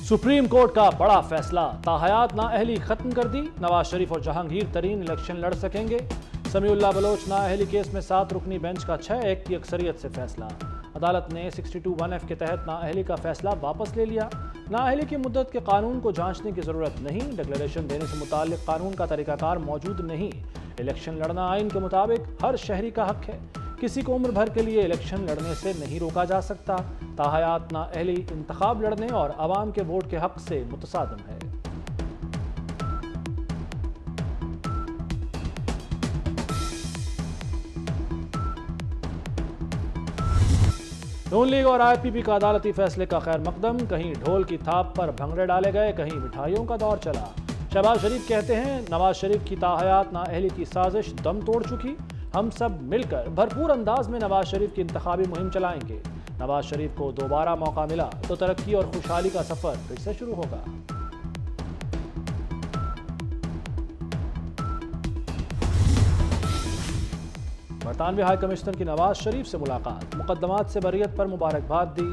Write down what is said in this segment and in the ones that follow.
Supreme court का बड़ा फैसला, ताहयात नाअहली खत्म कर दी। नवाज शरीफ और जहांगीर तरीन इलेक्शन लड़ सकेंगे। समीउल्लाह बलोच नाअहली केस में 7 रुकनी बेंच का 6-1 की अक्सरियत से फैसला। अदालत ने 62(1)(f) के तहत नाअहली का फैसला वापस ले लिया। नाअहली की मुद्दत के कानून को जांचने की जरूरत नहीं। डिक्लेरेशन देने से मुताल्लिक कानून का तरीकाकार मौजूद नहीं। इलेक्शन लड़ना आइन के मुताबिक हर शहरी का हक है। किसी को उम्र भर के लिए इलेक्शन लड़ने से नहीं रोका जा सकता। ताहयात नाअहली इंतखाब लड़ने और अवाम के वोट के हक से मुतसादिम है। नून लीग और IPP का अदालती फैसले का खैर मकदम। कहीं ढोल की थाप पर भंगड़े डाले गए, कहीं मिठाइयों का दौर चला। शहबाज शरीफ कहते हैं नवाज शरीफ की ताहयात नाअहली की साजिश दम तोड़ चुकी। हम सब मिलकर भरपूर अंदाज में नवाज शरीफ की इंतखाबी मुहिम चलाएंगे। नवाज शरीफ को दोबारा मौका मिला तो तरक्की और खुशहाली का सफर फिर से शुरू होगा। बरतानवी हाई कमिश्नर की नवाज शरीफ से मुलाकात, मुकदमात से बरियत पर मुबारकबाद दी।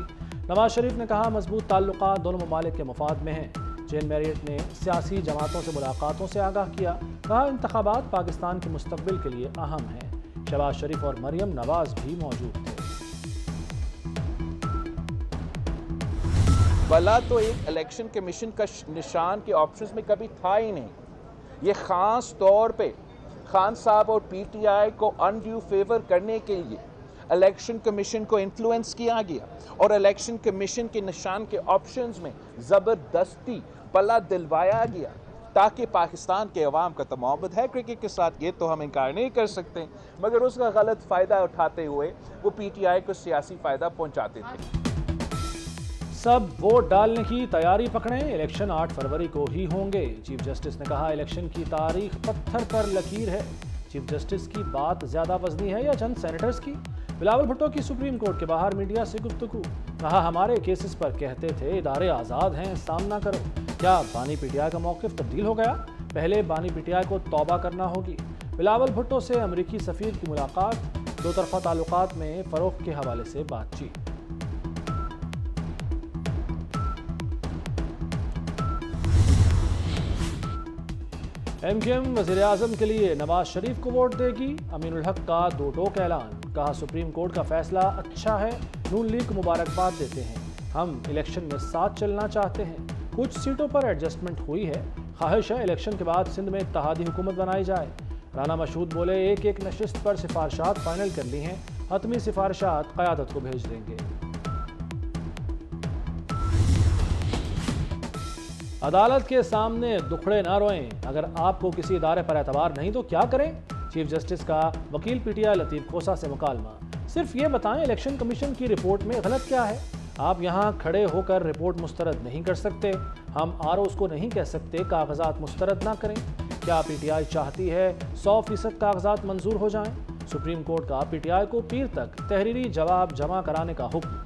नवाज शरीफ ने कहा मजबूत ताल्लुकात दोनों ममालिक के मफाद में हैं। जेन मैरियट ने सियासी जमातों से मुलाकातों से आगाह किया। कहा इंतखाबात पाकिस्तान के मुस्तकबिल के लिए अहम हैं। शहबाज शरीफ और मरियम नवाज भी मौजूद थे। भला तो एक इलेक्शन कमीशन का निशान के ऑप्शंस में कभी था ही नहीं। ये खास तौर पे खान साहब और PTI को अनड्यू फेवर करने के लिए इलेक्शन कमीशन को इन्फ्लुएंस किया गया और इलेक्शन कमीशन के निशान के ऑप्शंस में ज़बरदस्ती पला दिलवाया गया ताकि पाकिस्तान के अवाम का तो मोहब्बत है क्रिकेट के साथ, ये तो हम इनकार नहीं कर सकते, मगर उसका गलत फ़ायदा उठाते हुए वो PTI को सियासी फ़ायदा पहुंचाते थे। सब वोट डालने की तैयारी पकड़ें, इलेक्शन 8 फरवरी को ही होंगे। चीफ जस्टिस ने कहा इलेक्शन की तारीख पत्थर पर लकीर है। चीफ जस्टिस की बात ज्यादा वजनी है या चंद सेनेटर्स की? बिलावल भुट्टो की सुप्रीम कोर्ट के बाहर मीडिया से गुफ्तगू। कहा हमारे केसेस पर कहते थे इदारे आज़ाद हैं, सामना करो। क्या बानी PTI का मौक़िफ़ तब्दील हो गया? पहले बानी PTI को तौबा करना होगी। बिलावल भुट्टो से अमरीकी सफ़ीर की मुलाकात, दो तरफ़ा ताल्लुकात में फ़रोग़ के हवाले से बातचीत। MKM वज़ीर-ए-आज़म के लिए नवाज शरीफ को वोट देगी। अमीनुल हक का दो टोक ऐलान। कहा सुप्रीम कोर्ट का फैसला अच्छा है, नून लीग को मुबारकबाद देते हैं। हम इलेक्शन में साथ चलना चाहते हैं। कुछ सीटों पर एडजस्टमेंट हुई है। ख्वाहिश है इलेक्शन के बाद सिंध में इत्तेहादी हुकूमत बनाई जाए। राना मशहूद बोले एक नशिस्त पर सिफारिशात फाइनल कर ली हैं, हतमी सिफारिशात क़यादत को भेज देंगे। अदालत के सामने दुखड़े ना रोएं, अगर आपको किसी इदारे पर एतबार नहीं तो क्या करें? चीफ जस्टिस का वकील PTI लतीफ़ खोसा से मुकालमा। सिर्फ ये बताएं इलेक्शन कमीशन की रिपोर्ट में गलत क्या है? आप यहाँ खड़े होकर रिपोर्ट मुस्तरद नहीं कर सकते। हम ROs को नहीं कह सकते कागजात मुस्तरद ना करें। क्या PTI चाहती है 100% कागजात मंजूर हो जाएं? सुप्रीम कोर्ट का PTI को पीर तक तहरीरी जवाब जमा कराने का हुक्म।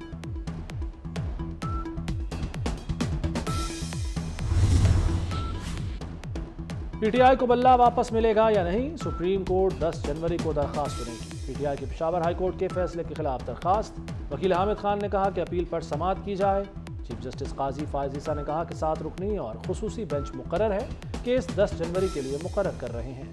PTI को बल्ला वापस मिलेगा या नहीं? सुप्रीम कोर्ट 10 जनवरी को दरखास्त सुनेगी। PTI की पेशावर हाई कोर्ट के फैसले के खिलाफ दरखास्त। वकील हामिद खान ने कहा कि अपील पर समाअत की जाए। चीफ जस्टिस काजी फायज ईसा ने कहा कि 7 रुकनी और खुसूसी बेंच मुकर्रर है। केस 10 जनवरी के लिए मुकर्रर कर रहे हैं।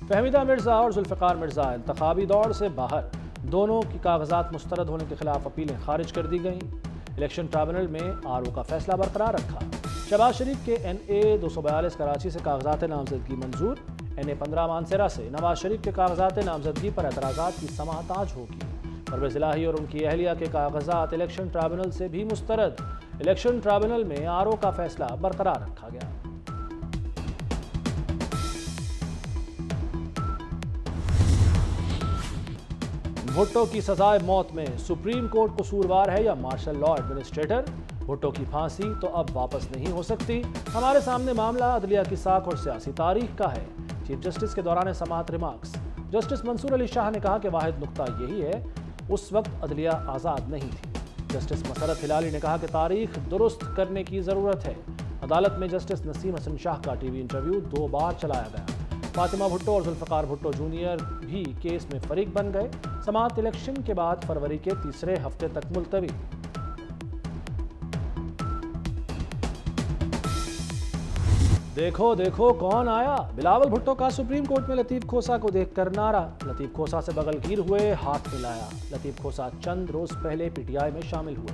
फहमीदा मिर्जा और जुल्फ़िकार मिर्जा इंतखाबी दौड़ से बाहर। दोनों की कागजात मुस्तरद होने के खिलाफ अपीलें खारिज कर दी गईं। इलेक्शन ट्राइब्यूनल में RO का फैसला बरकरार रखा। शहबाज शरीफ के NA 242 कराची से कागजात नामजदगी मंजूर। NA 15 मानसेरा से नवाज शरीफ के कागजात नामजदगी पर एतराज़ात की समाअत आज होगी। परवेज़ इलाही और उनकी अहलिया के कागजात इलेक्शन ट्राइब्यूनल से भी मुस्तरद। इलेक्शन ट्राइब्यूनल में RO का फैसला बरकरार रखा गया। भुट्टो की सजाए मौत में सुप्रीम कोर्ट कसूरवार है या मार्शल लॉ एडमिनिस्ट्रेटर? भुट्टो की फांसी तो अब वापस नहीं हो सकती। हमारे सामने मामला अदलिया की साख और सियासी तारीख का है। चीफ जस्टिस के दौरान समाअत रिमार्क्स। जस्टिस मंसूर अली शाह ने कहा कि वाहिद नुक्ता यही है उस वक्त अदलिया आज़ाद नहीं थी। जस्टिस मसरत हिलाली ने कहा कि तारीख दुरुस्त करने की ज़रूरत है। अदालत में जस्टिस नसीम हसन शाह का TV इंटरव्यू 2 बार चलाया गया। फातिमा भुट्टो और जुल्फ़िकार भुट्टो जूनियर भी केस में फरीक बन गए। समाअत इलेक्शन के बाद फरवरी के तीसरे हफ्ते तक मुलतवी। देखो देखो कौन आया, बिलावल भुट्टो का सुप्रीम कोर्ट में लतीफ खोसा को देखकर नारा। लतीफ खोसा से बगलगीर हुए, हाथ मिलाया। लतीफ खोसा चंद रोज पहले पीटीआई में शामिल हुए।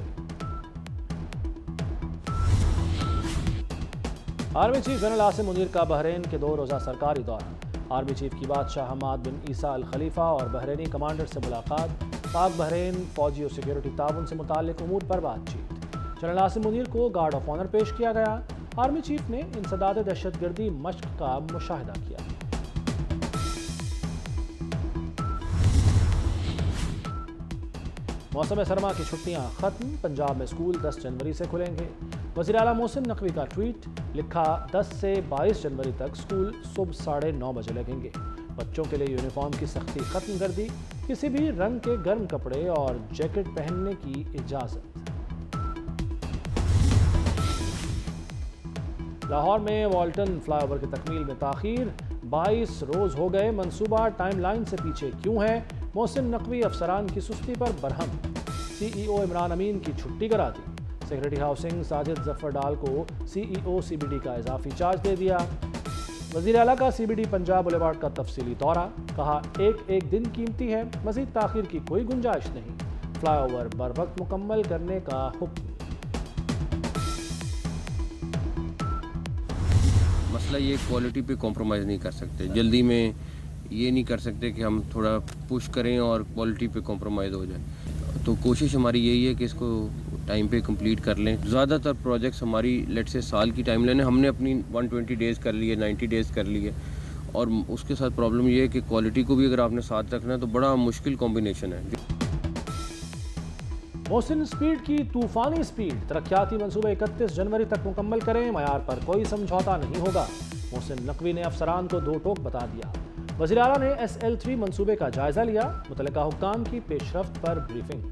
Army chief general Asim Munir का बहरीन के 2 रोजा सरकारी दौरा। आर्मी चीफ की बादशाह हमाद बिन ईसा अल खलीफा और बहरीनी कमांडर से मुलाकात। पाक बहरीन फौजी और सिक्योरिटी ताउन से मुताल्लिक उमूर पर बातचीत। जनरल आसिम मुनीर को गार्ड ऑफ ऑनर पेश किया गया। आर्मी चीफ ने इंसदाद दहशतगर्दी मश्क का मुशाहिदा किया। मौसम सरमा की छुट्टियां खत्म, पंजाब में स्कूल 10 जनवरी से खुलेंगे। वज़ीर आला मोहसिन नकवी का ट्वीट, लिखा 10 से 22 जनवरी तक स्कूल सुबह 9:30 बजे लगेंगे। बच्चों के लिए यूनिफॉर्म की सख्ती खत्म कर दी, किसी भी रंग के गर्म कपड़े और जैकेट पहनने की इजाजत। लाहौर में वाल्टन फ्लाईओवर की तकमील में ताखीर, 22 रोज हो गए, मंसूबा टाइमलाइन से पीछे क्यों है? मोहसिन नकवी अफसरान की सुस्ती पर बरहम। सीईओ इमरान अमीन की छुट्टी करा दी। सेक्रेटरी हाउसिंग साजिद जफर डाल को सीईओ सीबीडी का इजाफी चार्ज दे दिया। वज़ीर आला का सीबीडी पंजाब बुलेवार्ड का तफसीली दौरा, कहा एक दिन कीमती है, मजीद ताखीर की कोई गुंजाइश नहीं। फ्लाईओवर बर वक्त मुकम्मल करने का हुक्म। मसला ये क्वालिटी पे कॉम्प्रोमाइज़ नहीं कर सकते, जल्दी में ये नहीं कर सकते कि हम थोड़ा पुश करें और क्वालिटी पे कॉम्प्रोमाइज़ हो जाए। तो कोशिश हमारी यही है कि इसको टाइम पे कंप्लीट कर लें। ज़्यादातर प्रोजेक्ट्स हमारी लेट से साल की टाइमलाइन है, हमने अपनी 120 डेज़ कर ली है, 90 डेज़ कर ली है। और उसके साथ प्रॉब्लम ये है कि क्वालिटी को भी अगर आपने साथ रखना है तो बड़ा मुश्किल कॉम्बिनेशन है। मोहसिन स्पीड की तूफानी स्पीड, तरक्याती मंसूबे 31 जनवरी तक मुकम्मल करें, मयार पर कोई समझौता नहीं होगा। मोहसिन नकवी ने अफसरान को 2 टोक बता दिया। वज़ीर आला ने SL3 मंसूबे का जायजा लिया, मुतल्लिका हुक्काम की पेशरफ्त पर ब्रीफिंग।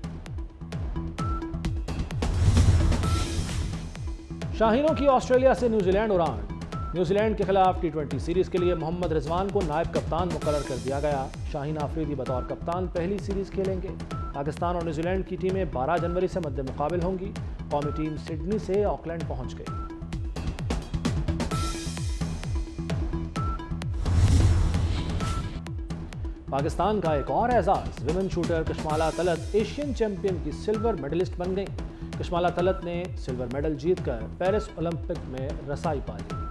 शाहीनों की ऑस्ट्रेलिया से न्यूजीलैंड उड़ान। न्यूजीलैंड के खिलाफ T20 सीरीज के लिए मोहम्मद रिजवान को नायब कप्तान मुकर्रर कर दिया गया। शाहीन आफरीदी बतौर कप्तान पहली सीरीज खेलेंगे। पाकिस्तान और न्यूजीलैंड की टीमें 12 जनवरी से मद्दे मुकाबिल होंगी। कौमी टीम सिडनी से ऑकलैंड पहुंच गई। पाकिस्तान का एक और एजाज, women shooter Kashmala Talat Asian champion की सिल्वर मेडलिस्ट बन गई। कशमाला तलत ने सिल्वर मेडल जीतकर पेरिस ओलंपिक में रसाई पा ली।